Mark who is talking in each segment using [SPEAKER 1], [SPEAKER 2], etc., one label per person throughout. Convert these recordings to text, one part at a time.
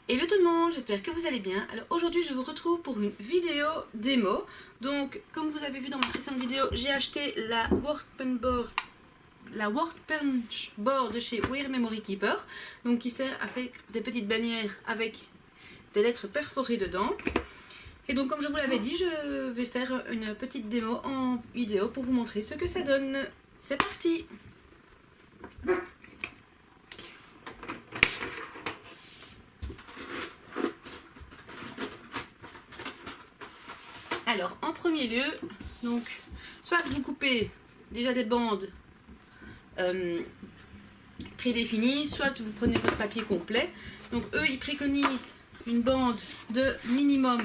[SPEAKER 1] Hello tout le monde, j'espère que vous allez bien. Alors aujourd'hui je vous retrouve pour une vidéo démo. Donc comme vous avez vu dans ma précédente vidéo, j'ai acheté la Workbench Board de chez Wear Memory Keeper. Donc qui sert à faire des petites bannières avec des lettres perforées dedans. Et donc comme je vous l'avais dit, je vais faire une petite démo en vidéo pour vous montrer ce que ça donne. C'est parti! Alors, en premier lieu, donc, soit vous coupez déjà des bandes prédéfinies, soit vous prenez votre papier complet. Donc, eux, ils préconisent une bande de minimum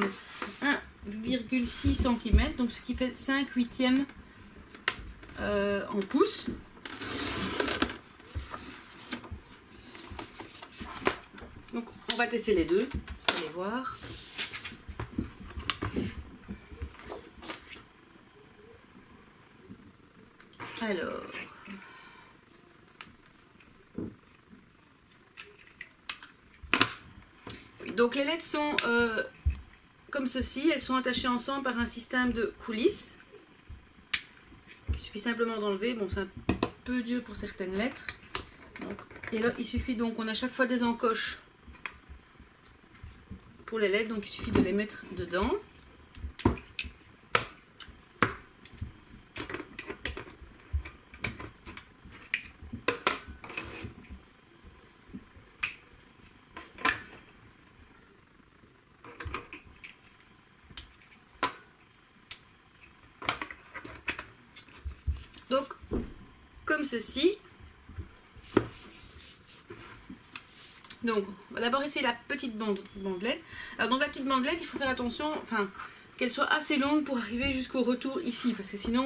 [SPEAKER 1] 1,6 cm, donc ce qui fait 5/8 en pouces. Donc, on va tester les deux, vous allez voir. Alors, oui, donc les lettres sont comme ceci, elles sont attachées ensemble par un système de coulisses. Il suffit simplement d'enlever, bon c'est un peu dur pour certaines lettres. Donc, et là il suffit donc, on a chaque fois des encoches pour les lettres, donc il suffit de les mettre dedans. Donc, comme ceci. Donc, on va d'abord essayer la petite bandelette. Alors, donc la petite bandelette, il faut faire attention, enfin, qu'elle soit assez longue pour arriver jusqu'au retour ici, parce que sinon,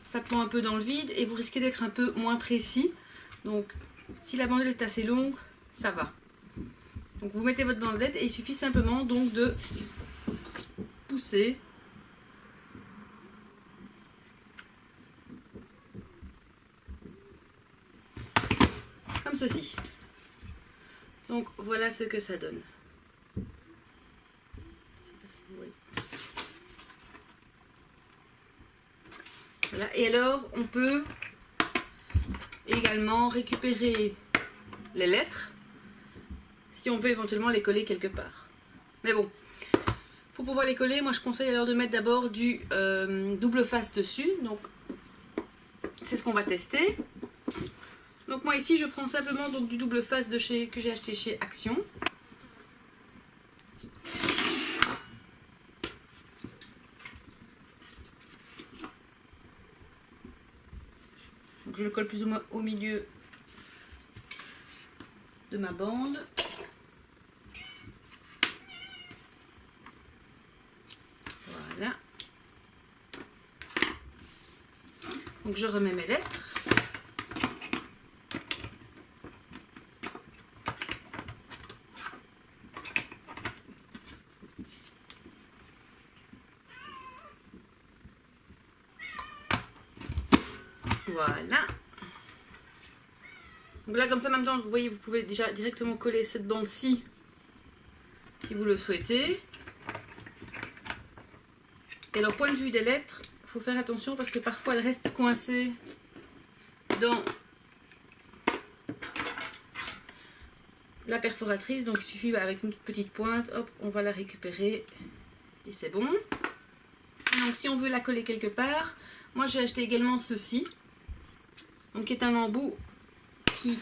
[SPEAKER 1] ça prend un peu dans le vide et vous risquez d'être un peu moins précis. Donc, si la bandelette est assez longue, ça va. Donc, vous mettez votre bandelette et il suffit simplement donc de pousser. Comme ceci. Donc voilà ce que ça donne. Voilà. Et alors on peut également récupérer les lettres si on veut éventuellement les coller quelque part. Mais bon, pour pouvoir les coller, moi je conseille alors de mettre d'abord du double face dessus. Donc c'est ce qu'on va tester. Donc moi ici je prends simplement donc, du double face que j'ai acheté chez Action. Donc je le colle plus ou moins au milieu de ma bande. Voilà. Donc je remets mes lettres. Voilà. Donc là, comme ça, en même temps, vous voyez, vous pouvez déjà directement coller cette bande-ci si vous le souhaitez. Et alors, point de vue des lettres, il faut faire attention parce que parfois elles restent coincées dans la perforatrice. Donc, il suffit avec une petite pointe, hop, on va la récupérer et c'est bon. Donc, si on veut la coller quelque part, moi j'ai acheté également ceci. Donc qui est un embout qui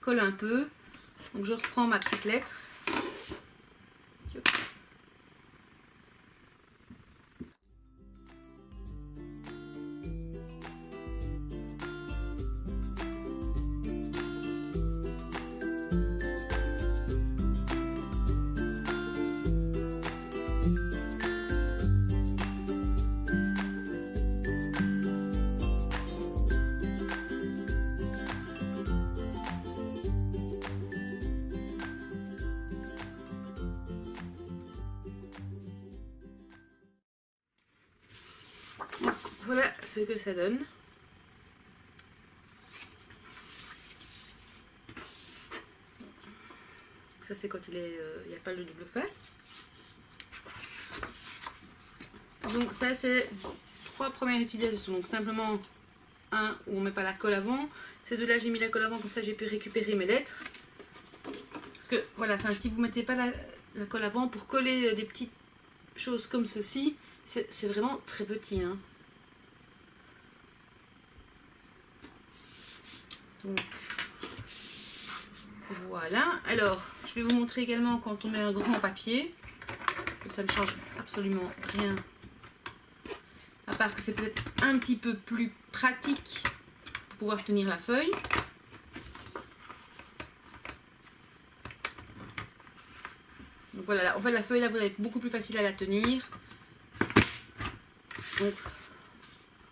[SPEAKER 1] colle un peu. Donc je reprends ma petite lettre. Donc voilà ce que ça donne. ça c'est quand il n'y a pas le double face. Donc ça c'est 3 premières utilisations. Donc simplement un où on met pas la colle avant. Ces deux là j'ai mis la colle avant, comme ça j'ai pu récupérer mes lettres. Parce que voilà, si vous mettez pas la colle avant pour coller des petites choses comme ceci, c'est vraiment très petit, hein. Donc voilà. Alors je vais vous montrer également quand on met un grand papier, que ça ne change absolument rien, à part que c'est peut-être un petit peu plus pratique pour pouvoir tenir la feuille. Donc voilà, en fait la feuille là vous avez beaucoup plus facile à la tenir. Donc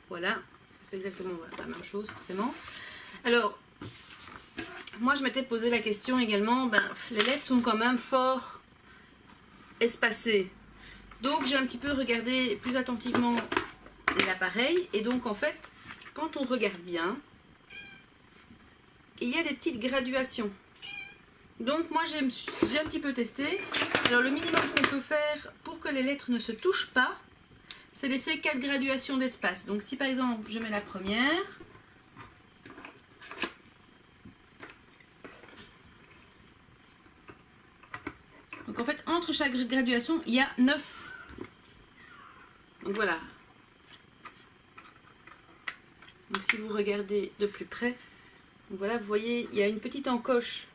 [SPEAKER 1] voilà, ça fait exactement la même chose forcément. Alors moi je m'étais posé la question également, les lettres sont quand même fort espacées. Donc j'ai un petit peu regardé plus attentivement l'appareil et donc en fait quand on regarde bien, il y a des petites graduations. Donc moi j'ai un petit peu testé. Alors le minimum qu'on peut faire pour que les lettres ne se touchent pas, c'est laisser 4 graduations d'espace. Donc si par exemple je mets la première, donc en fait entre chaque graduation il y a 9. Donc voilà. Donc si vous regardez de plus près, donc voilà, vous voyez il y a une petite encoche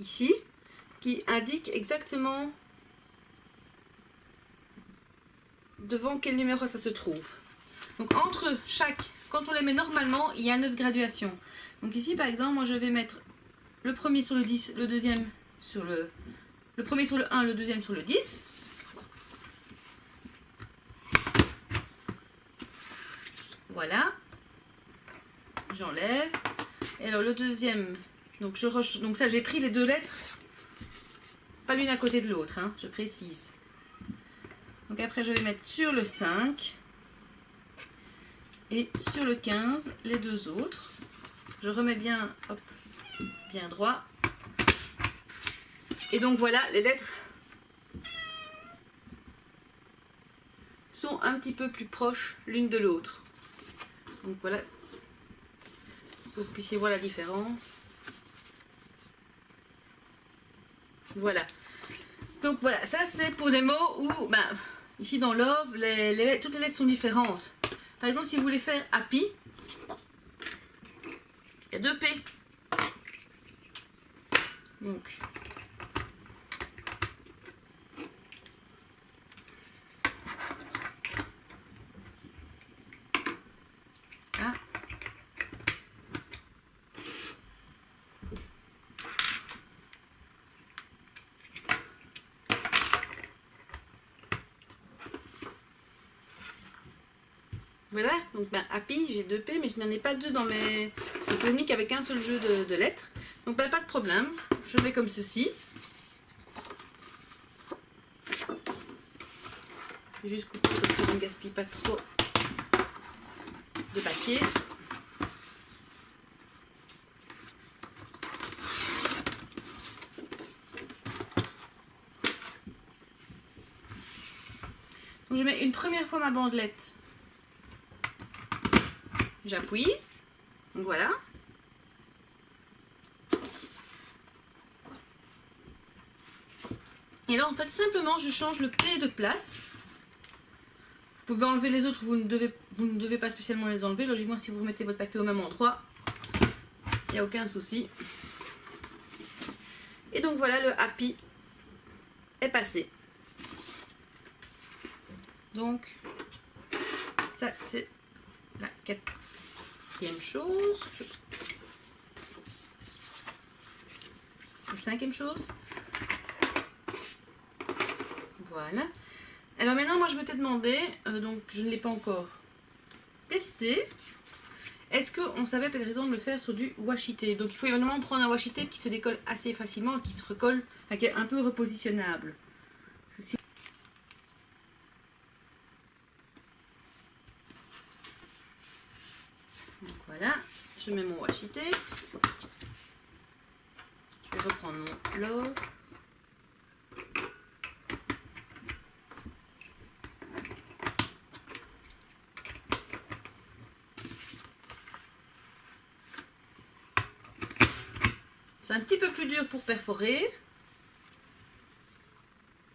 [SPEAKER 1] ici qui indique exactement devant quel numéro ça se trouve. Donc entre chaque, quand on les met normalement, il y a 9 graduations. Donc ici par exemple, moi je vais mettre le premier sur le 10, le deuxième sur le premier sur le 1, le deuxième sur le 10. Voilà. J'enlève. Et alors le deuxième, donc ça j'ai pris les deux lettres, pas l'une à côté de l'autre, hein, je précise. Donc après je vais mettre sur le 5 et sur le 15 les deux autres. Je remets bien, hop, bien droit. Et donc voilà, les lettres sont un petit peu plus proches l'une de l'autre. Donc voilà, que vous puissiez voir la différence. Voilà. Donc voilà, ça c'est pour des mots où, ici dans Love, toutes les lettres sont différentes. Par exemple, si vous voulez faire Happy, il y a 2 P. Donc, ah. Voilà, donc Happy, j'ai 2 P, mais je n'en ai pas 2 dans mes... C'est unique avec un seul jeu de lettres. Donc pas de problème, je mets comme ceci. Je vais juste couper comme ça, on ne gaspille pas trop de papier. Donc je mets une première fois ma bandelette. J'appuie, donc voilà. Et là en fait simplement je change le P de place. Vous pouvez enlever les autres, vous ne devez pas spécialement les enlever. Logiquement si vous remettez votre papier au même endroit, il n'y a aucun souci. Et donc voilà, le Happy est passé. Donc ça c'est la 4e chose. La 5e chose. Voilà. Alors maintenant moi je m'étais demandé, donc je ne l'ai pas encore testé, est-ce qu'on savait par exemple le faire sur du washi tape. Donc il faut évidemment prendre un washi tape qui se décolle assez facilement, qui se recolle, qui est un peu repositionnable. Donc voilà, je mets mon washi tape. Je vais reprendre mon Love. un petit peu plus dur pour perforer.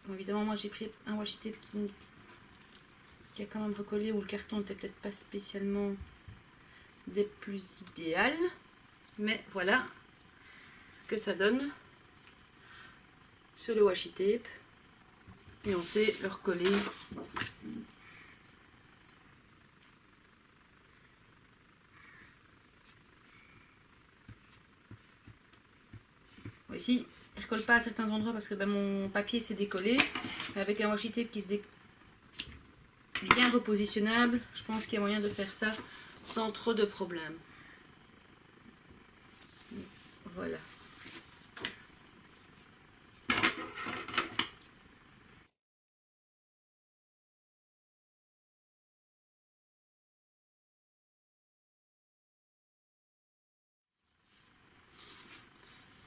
[SPEAKER 1] Bon, évidemment, moi j'ai pris un washi tape qui a quand même recollé, où le carton n'était peut-être pas spécialement des plus idéales. Mais voilà ce que ça donne sur le washi tape. Et on sait le recoller. Ici, je ne colle pas à certains endroits parce que mon papier s'est décollé. Mais avec un washi tape qui se bien repositionnable, je pense qu'il y a moyen de faire ça sans trop de problèmes. Voilà.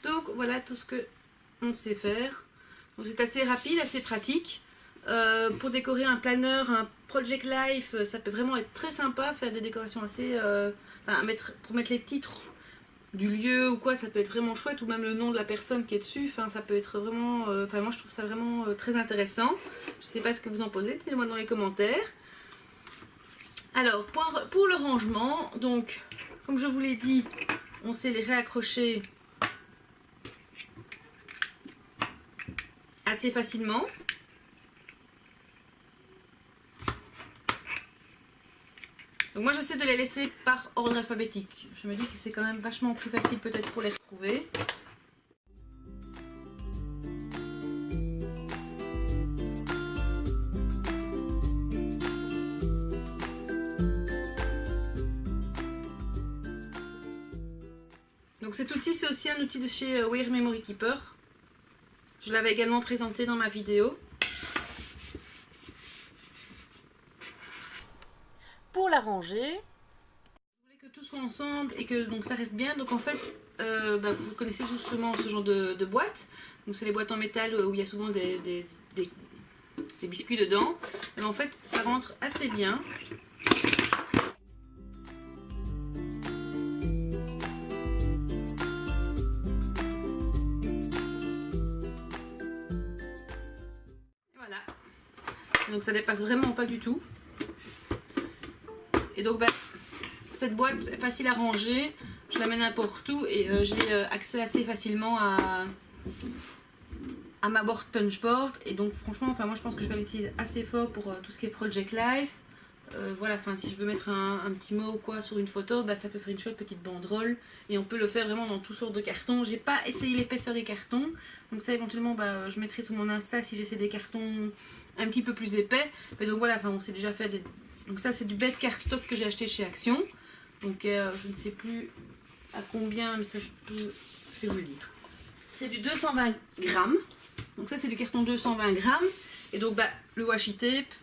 [SPEAKER 1] Donc voilà tout ce que on sait faire. Donc c'est assez rapide, assez pratique. Pour décorer un planeur, un Project Life, ça peut vraiment être très sympa, faire des décorations assez... pour mettre les titres du lieu ou quoi, ça peut être vraiment chouette, ou même le nom de la personne qui est dessus, ça peut être vraiment... moi je trouve ça vraiment très intéressant. Je sais pas ce que vous en posez, dites-le-moi dans les commentaires. Alors, pour le rangement, donc, comme je vous l'ai dit, on sait les réaccrocher assez facilement. Donc moi j'essaie de les laisser par ordre alphabétique. Je me dis que c'est quand même vachement plus facile peut-être pour les retrouver. Donc cet outil c'est aussi un outil de chez Wear Memory Keeper. Je l'avais également présenté dans ma vidéo. Pour la ranger, je voulais que tout soit ensemble et que donc ça reste bien. Donc en fait, vous connaissez sûrement ce genre de boîte. Donc c'est les boîtes en métal où il y a souvent des biscuits dedans. Et en fait, ça rentre assez bien. Et voilà. Donc ça dépasse vraiment pas du tout. Et donc cette boîte est facile à ranger, je la mets n'importe où et j'ai accès assez facilement à ma board punchboard. Et donc franchement, moi je pense que je vais l'utiliser assez fort pour tout ce qui est Project Life. Voilà, si je veux mettre un petit mot ou quoi sur une photo, ça peut faire une chouette petite banderole. Et on peut le faire vraiment dans toutes sortes de cartons. J'ai pas essayé l'épaisseur des cartons, donc ça éventuellement je mettrai sur mon Insta si j'essaie des cartons un petit peu plus épais. Mais donc voilà, on s'est déjà fait des... Donc ça c'est du bed cardstock que j'ai acheté chez Action. Donc je ne sais plus à combien, mais ça je vais vous le dire. C'est du 220 grammes. Donc ça c'est du carton 220 grammes. Et donc le washi tape,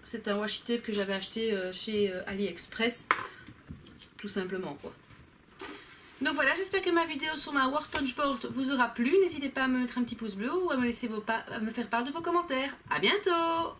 [SPEAKER 1] c'est un washi tape que j'avais acheté chez AliExpress. Tout simplement quoi. Donc voilà, j'espère que ma vidéo sur ma Word Punchboard vous aura plu. N'hésitez pas à me mettre un petit pouce bleu ou à me laisser à me faire part de vos commentaires. A bientôt!